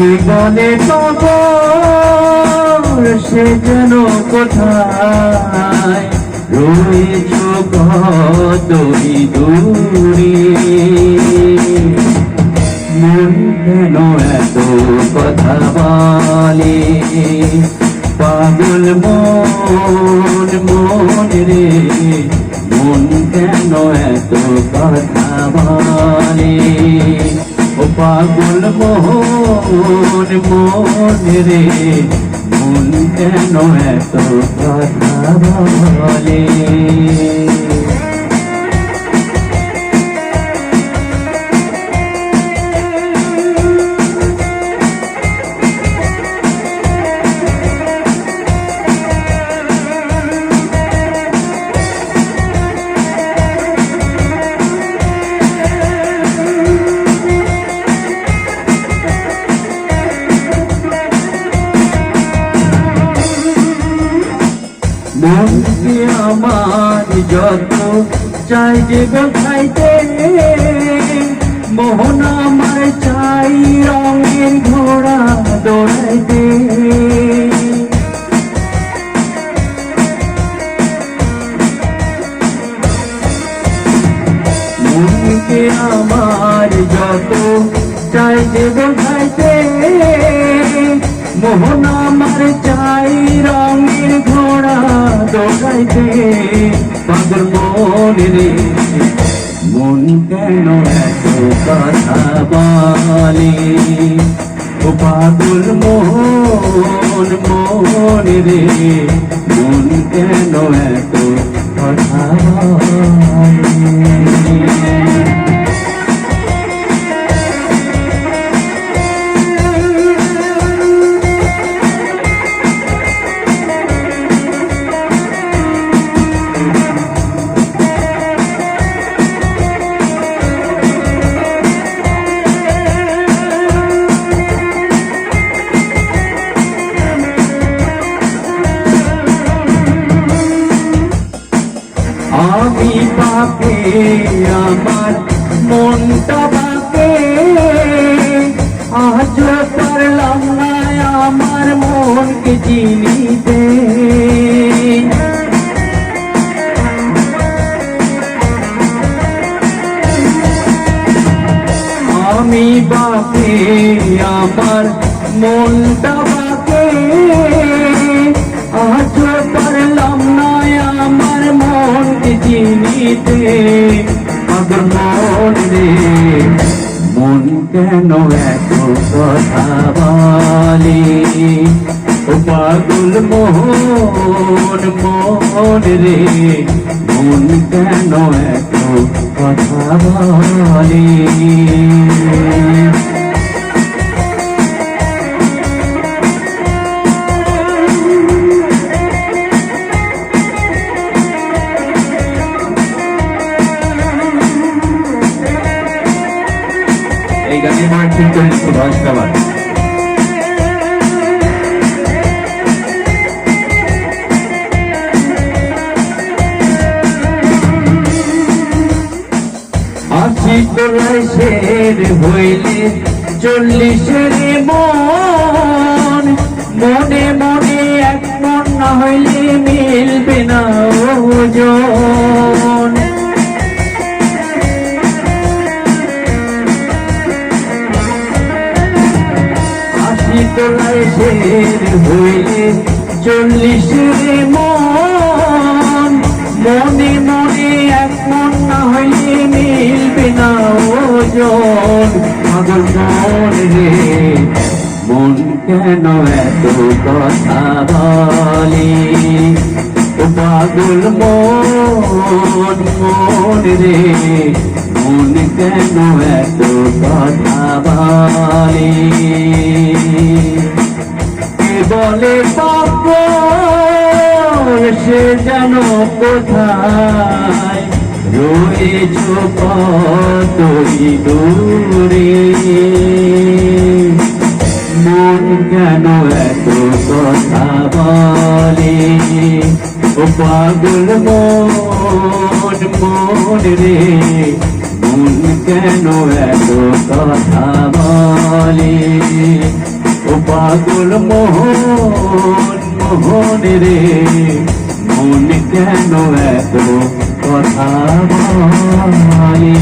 কে বলে কবর সে যেন কোথায় রয়েছ কতই দূরে মন কেন এত কথা বলে পাগল মন মন রে মন কেন এত কথা বলে ও পাগল মন মন রে মন কেন এত কথা বলে মনকে আমার যত চাই যে বোঝাইতে মোহন আমার চাই রঙের ঘোড়া দৌড়াইতে মনকে আমার যত চাই যে বোঝাইতে মোহন আমার চাই রঙের ঘোড়া দৌড়াইতে পাগল মন রে মন কেন এত কথা বলে ও পাগল মন মন রে মন কেন এত কথা বলে আমি পাপে আমার মনটা বাকে আজ পারলাম না আমার মনকে চিনিতে আমি বাপে আমার মনটা বাকে আজ পারলাম না আমার মনকে চিনিতে পাগল মন রে মন কেন এত কথা বলে ও পাগল মন মন রে মন কেন এত কথা বলে এই গানে মার্কিং করেন সুভাষ কামাল আশি তোলায় শের হইলে 40-এর মন মনে মনে এক মন না হইলে মিলবে না ওজন তোলায় শের হইলে 40-এর মন মনে মনে এক মন না হইলে মিলবে না ওজন পাগল মন রে মন কেন এত কথা বলে ও পাগল মন মন রে মন কেন এত কথা বলে কে বলে পাগল সে যেন কোথায় রয়েছ কতই দূরে মন কেন এত কথা বলে ও পাগল মন মন রে মন কেন এত কথা বলে পাগল মোহন মোহন রে মন কেন এত কথা বলে